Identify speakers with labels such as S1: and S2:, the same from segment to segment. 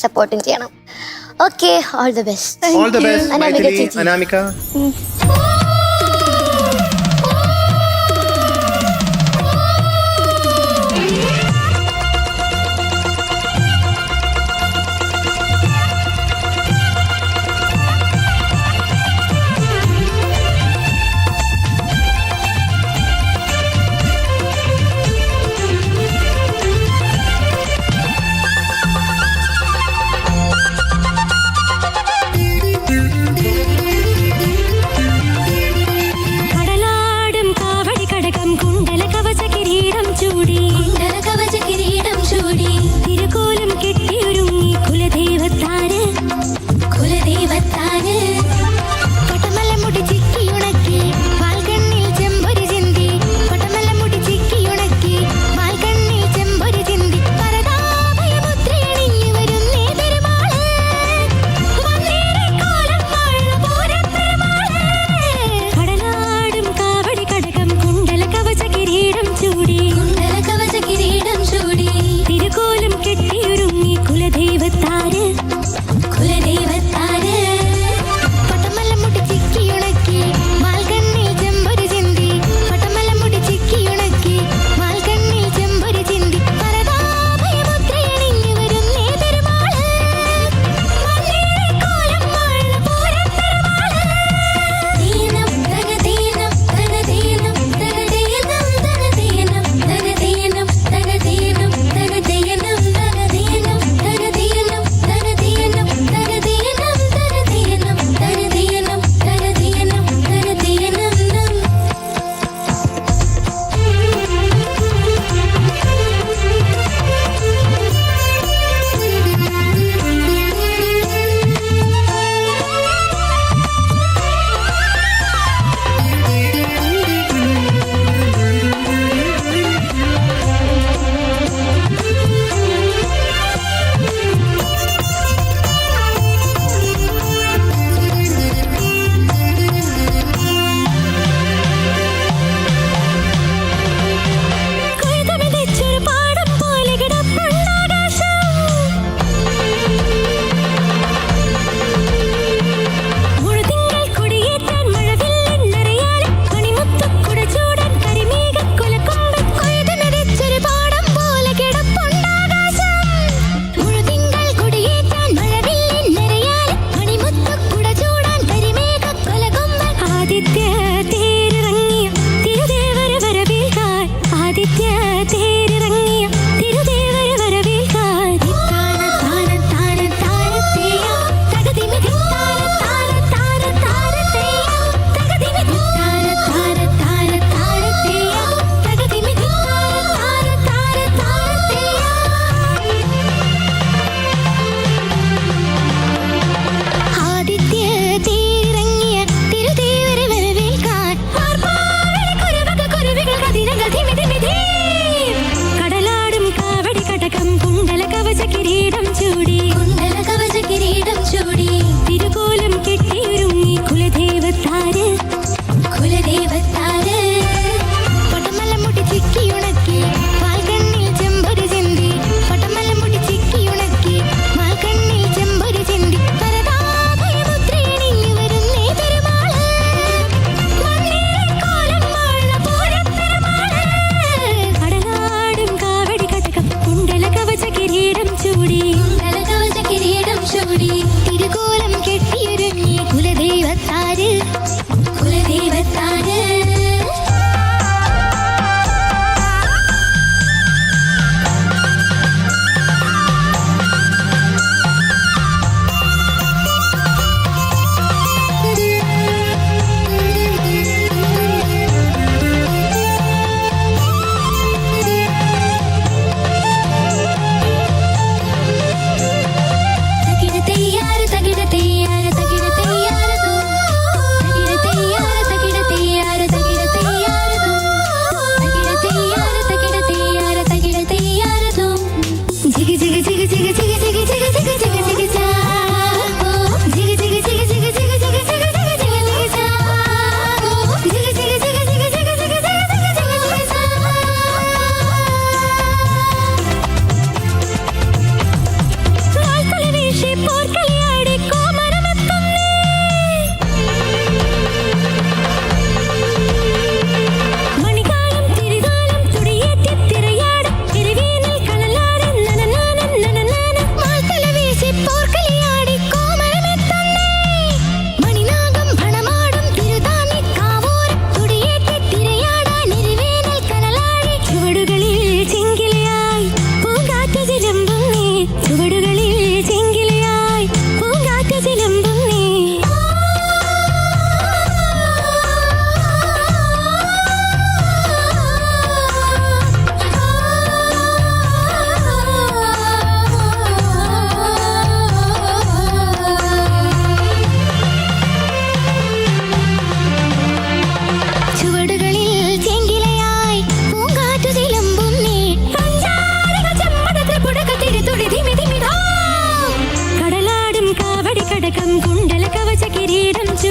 S1: സപ്പോർട്ടും ചെയ്യണം. Okay, all the best.
S2: All the best
S1: Anamika
S2: Maithili,
S1: ചേച്ചി.
S2: അനാമിക.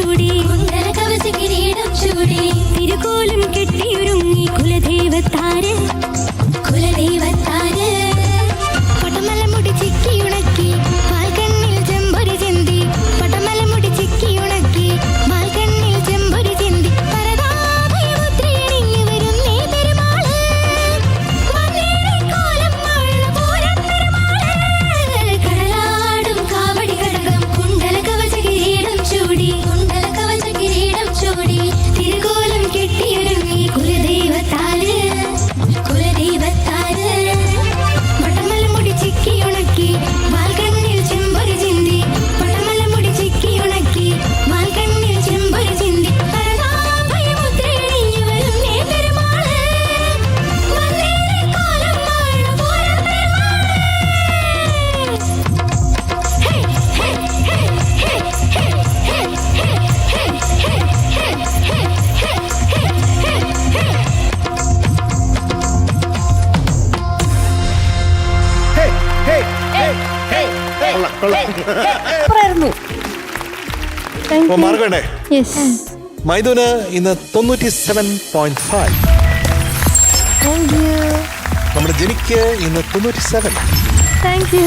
S2: ചൂടി കുണ്ടലകവച കിരീടം ചൂടി തിരുകോലം കെട്ടിയൊരുങ്ങി കുലദൈവത്താര് പടമല മുടി ചിക്കിയുണക്കി പാൽക്കണ്ണിൽ ചെമ്പൊരു ചിന്തി പടമല മുടി ചിക്കിയുണക്കി പാൽക്കണ്ണിൽ ചെമ്പൊരു ചിന്തി പരതാഭയമുദ്രയണിഞ്ഞു വരുന്നേ പെരുമാള് വന്നേറിക്കോലം വാഴുന്ന പൂരം പെരുമാള് കടലാടും കാവടി കടകം കുണ്ടലകവച കിരീടം ചൂടി തിരുകോലം കെട്ടിയൊരുങ്ങി കുലദൈവത്താര് പടമല മുടി ചിക്കിയുണക്കി പാൽക്കണ്ണിൽ ചെമ്പൊരു ചിന്തി പടമല മുടി ചിക്കിയുണക്കി പാൽക്കണ്ണിൽ ചെമ്പൊരു ചിന്തി പരതാഭയമുദ്രയണിഞ്ഞു വരുന്നേ പെരുമാള് വന്നേറിക്കോലം വാഴുന്ന പൂരം പെരുമാള് ഹേ ഹേ ഹേ ഹേ ഹേ ഹേ
S3: അപ്പൊ മാർക്കണ്ടേ മൈഥുന് ഇന്ന് 97.5.
S1: Thank you.
S3: നമ്മുടെ ജനിക്ക് ഇന്ന് 97.
S1: Thank you.